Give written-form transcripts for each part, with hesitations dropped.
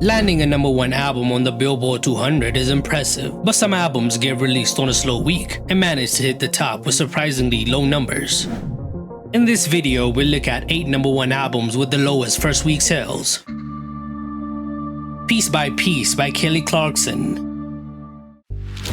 Landing a #1 album on the Billboard 200 is impressive, but some albums get released on a slow week and manage to hit the top with surprisingly low numbers. In this video, we'll look at 8 #1 albums with the lowest first week sales. Piece by Piece by Clarkson.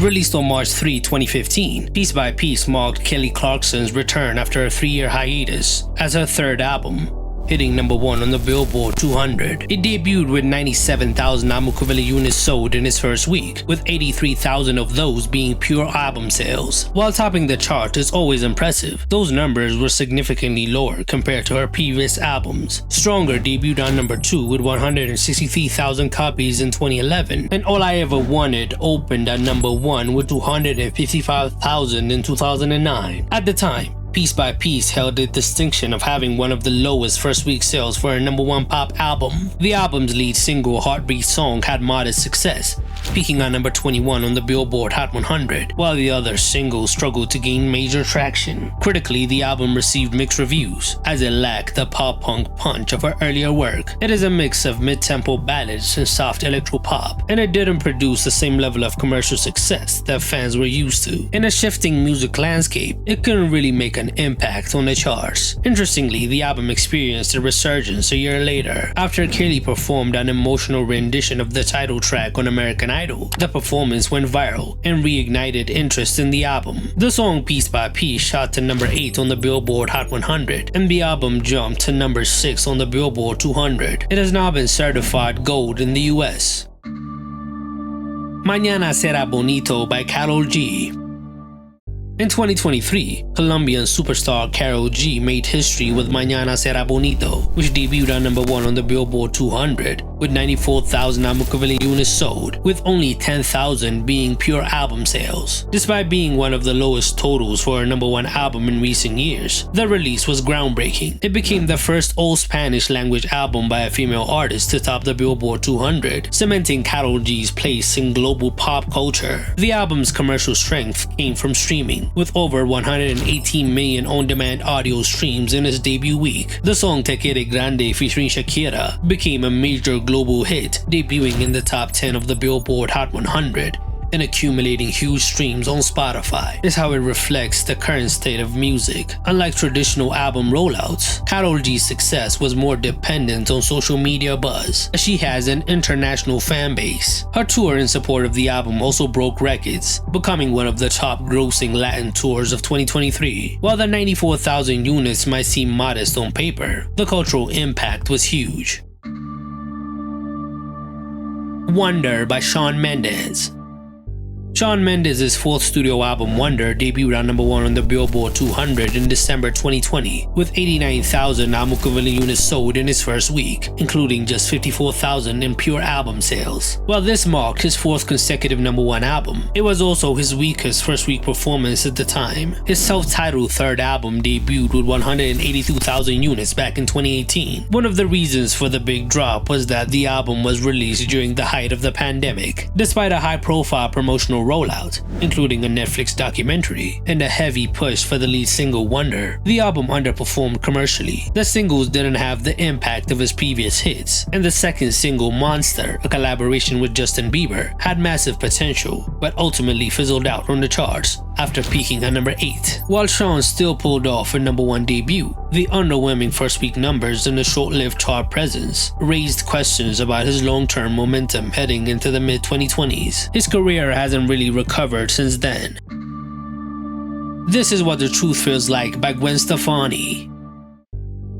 Released on March 3, 2015, Piece by Piece marked Kelly Clarkson's return after a 3-year hiatus as her third album, hitting #1 on the Billboard 200. It debuted with 97,000 album equivalent units sold in its first week, with 83,000 of those being pure album sales. While topping the chart is always impressive, those numbers were significantly lower compared to her previous albums. Stronger debuted on #2 with 163,000 copies in 2011, and All I Ever Wanted opened at #1 with 255,000 in 2009. At the time, Piece by Piece held the distinction of having one of the lowest first week sales for a #1 pop album. The album's lead single, Heartbeat Song, had modest success, peaking on #21 on the Billboard Hot 100, while the other singles struggled to gain major traction. Critically, the album received mixed reviews, as it lacked the pop-punk punch of her earlier work. It is a mix of mid-tempo ballads and soft electro-pop, and it didn't produce the same level of commercial success that fans were used to. In a shifting music landscape, it couldn't really make an impact on the charts. Interestingly, the album experienced a resurgence a year later after Kelly performed an emotional rendition of the title track on American Idol. The performance went viral and reignited interest in the album. The song Piece by Piece shot to #8 on the Billboard Hot 100, and the album jumped to #6 on the Billboard 200. It has now been certified gold in the US. Mañana Será Bonito by Karol G. In 2023, Colombian superstar Karol G made history with Mañana Será Bonito, which debuted on #1 on the Billboard 200 with 94,000 album equivalent units sold, with only 10,000 being pure album sales. Despite being one of the lowest totals for a #1 album in recent years, the release was groundbreaking. It became the first all-Spanish language album by a female artist to top the Billboard 200, cementing Karol G's place in global pop culture. The album's commercial strength came from streaming, with over 118 million on-demand audio streams in its debut week. The song Te Quiere Grande featuring Shakira became a major global hit, debuting in the top 10 of the Billboard Hot 100 and accumulating huge streams on Spotify. Is how it reflects the current state of music. Unlike traditional album rollouts, Karol G's success was more dependent on social media buzz, as she has an international fan base. Her tour in support of the album also broke records, becoming one of the top grossing Latin tours of 2023. While the 94,000 units might seem modest on paper, the cultural impact was huge. Wonder by Shawn Mendes. Shawn Mendes' fourth studio album, Wonder, debuted on #1 on the Billboard 200 in December 2020, with 89,000 album equivalent units sold in its first week, including just 54,000 in pure album sales. While this marked his fourth consecutive #1 album, it was also his weakest first week performance at the time. His self-titled third album debuted with 182,000 units back in 2018. One of the reasons for the big drop was that the album was released during the height of the pandemic. Despite a high-profile promotional rollout, including a Netflix documentary and a heavy push for the lead single Wonder, the album underperformed commercially. The singles didn't have the impact of his previous hits, and the second single, Monster, a collaboration with Justin Bieber, had massive potential, but ultimately fizzled out on the charts after peaking at #8. While Shawn still pulled off a #1 debut, the underwhelming first week numbers and the short-lived chart presence raised questions about his long-term momentum heading into the mid-2020s. His career hasn't really recovered since then. This Is What the Truth Feels Like by Gwen Stefani.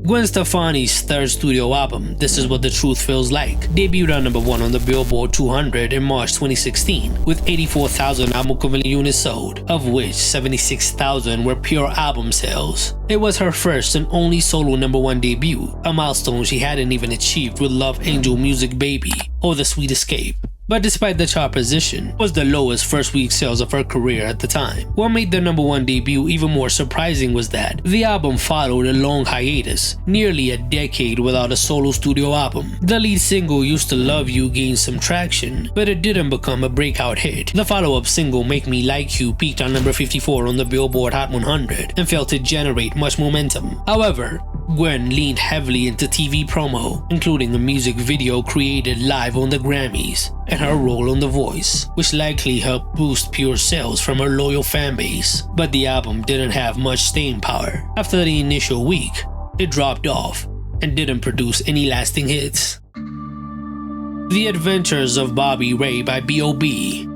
Gwen Stefani's third studio album, This Is What the Truth Feels Like, debuted on #1 on the Billboard 200 in March 2016, with 84,000 album equivalent units sold, of which 76,000 were pure album sales. It was her first and only solo #1 debut, a milestone she hadn't even achieved with Love Angel Music Baby or The Sweet Escape. But despite the chart position, it was the lowest first week sales of her career at the time. What made the #1 debut even more surprising was that the album followed a long hiatus, nearly a decade without a solo studio album. The lead single, Used to Love You, gained some traction, but it didn't become a breakout hit. The follow-up single, Make Me Like You, peaked on #54 on the Billboard Hot 100 and failed to generate much momentum. However, Gwen leaned heavily into TV promo, including a music video created live on the Grammys, and her role on The Voice, which likely helped boost pure sales from her loyal fanbase. But the album didn't have much staying power. After the initial week, it dropped off and didn't produce any lasting hits. The Adventures of Bobby Ray by B.o.B.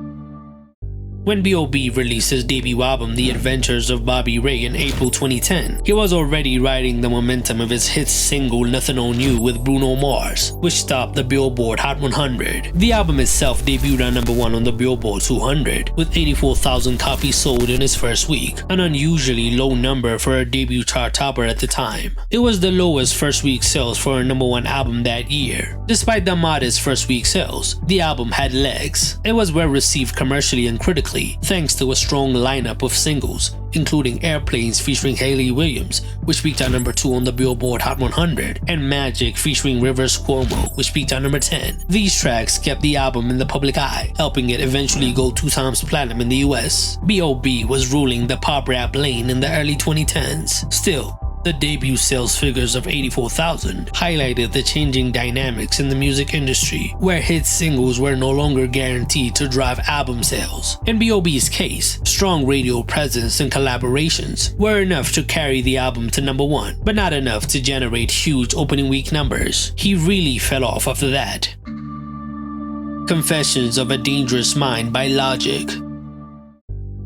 When B.o.B released his debut album The Adventures of Bobby Ray in April 2010, he was already riding the momentum of his hit single Nothing on You with Bruno Mars, which topped the Billboard Hot 100. The album itself debuted at number 1 on the Billboard 200, with 84,000 copies sold in its first week, an unusually low number for a debut chart topper at the time. It was the lowest first week sales for a number 1 album that year. Despite the modest first week sales, the album had legs. It was well received commercially and critically, thanks to a strong lineup of singles, including Airplanes featuring Hayley Williams, which peaked at number 2 on the Billboard Hot 100, and Magic featuring Rivers Cuomo, which peaked at number 10. These tracks kept the album in the public eye, helping it eventually go 2 times platinum in the US. B.o.B was ruling the pop rap lane in the early 2010s. Still, the debut sales figures of 84,000 highlighted the changing dynamics in the music industry, where hit singles were no longer guaranteed to drive album sales. In B.o.B's case, strong radio presence and collaborations were enough to carry the album to number 1, but not enough to generate huge opening week numbers. He really fell off after that. Confessions of a Dangerous Mind by Logic.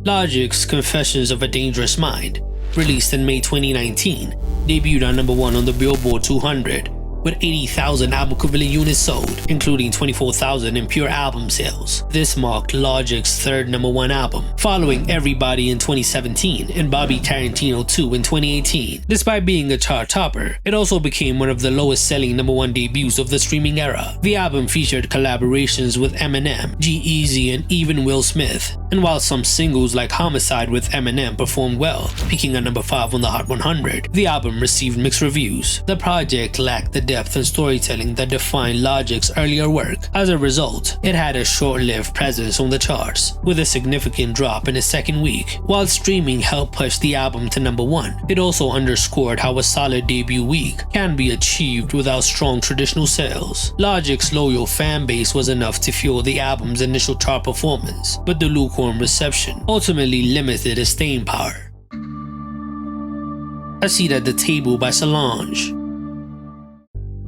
Logic's Confessions of a Dangerous Mind, released in May 2019, debuted on number 1 on the Billboard 200, with 80,000 album equivalent units sold, including 24,000 in pure album sales. This marked Logic's third number 1 album, following Everybody in 2017 and Bobby Tarantino 2 in 2018. Despite being a chart topper, it also became one of the lowest selling number 1 debuts of the streaming era. The album featured collaborations with Eminem, G-Eazy, and even Will Smith. And while some singles like Homicide with Eminem performed well, peaking at number 5 on the Hot 100, the album received mixed reviews. The project lacked the depth and storytelling that defined Logic's earlier work. As a result, it had a short-lived presence on the charts, with a significant drop in its second week. While streaming helped push the album to number 1, it also underscored how a solid debut week can be achieved without strong traditional sales. Logic's loyal fan base was enough to fuel the album's initial chart performance, but the lukewarm reception ultimately limited its staying power. A Seat at the Table by Solange.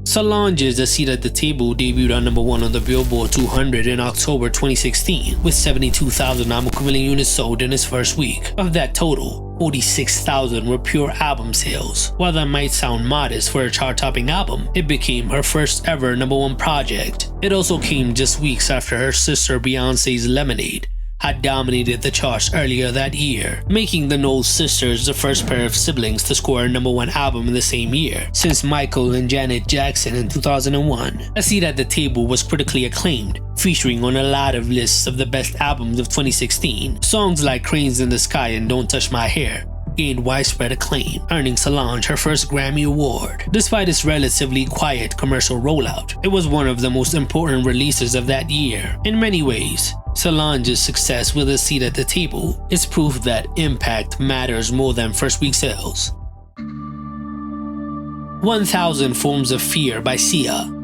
Solange's A Seat at the Table debuted at number 1 on the Billboard 200 in October 2016, with 72,000 album equivalent units sold in its first week. Of that total, 46,000 were pure album sales. While that might sound modest for a chart-topping album, it became her first ever number 1 project. It also came just weeks after her sister Beyoncé's Lemonade had dominated the charts earlier that year, making the Knowles sisters the first pair of siblings to score a number 1 album in the same year, since Michael and Janet Jackson in 2001. A Seat at the Table was critically acclaimed, featuring on a lot of lists of the best albums of 2016. Songs like Cranes in the Sky and Don't Touch My Hair gained widespread acclaim, earning Solange her first Grammy Award. Despite its relatively quiet commercial rollout, it was one of the most important releases of that year. In many ways, Solange's success with A Seat at the Table is proof that impact matters more than first week sales. 1,000 Forms of Fear by Sia.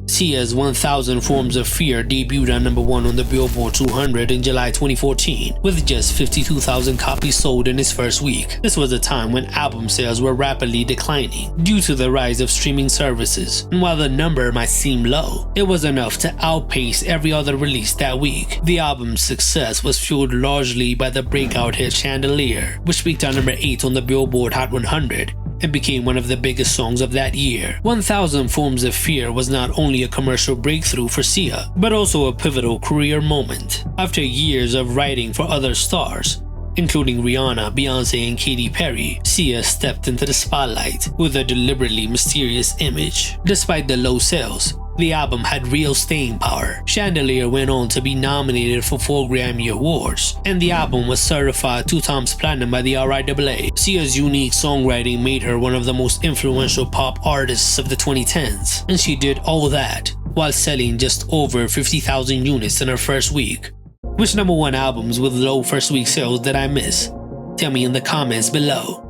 Sia's 1,000 Forms of Fear debuted at number 1 on the Billboard 200 in July 2014, with just 52,000 copies sold in its first week. This was a time when album sales were rapidly declining due to the rise of streaming services, and while the number might seem low, it was enough to outpace every other release that week. The album's success was fueled largely by the breakout hit Chandelier, which peaked at number 8 on the Billboard Hot 100, and became one of the biggest songs of that year. 1,000 Forms of Fear was not only a commercial breakthrough for Sia, but also a pivotal career moment. After years of writing for other stars, including Rihanna, Beyoncé, and Katy Perry, Sia stepped into the spotlight with a deliberately mysterious image. Despite the low sales, the album had real staying power. Chandelier went on to be nominated for 4 Grammy Awards, and the album was certified 2 times platinum by the RIAA. Sia's unique songwriting made her one of the most influential pop artists of the 2010s, and she did all that while selling just over 50,000 units in her first week. Which number 1 albums with low first week sales did I miss? Tell me in the comments below.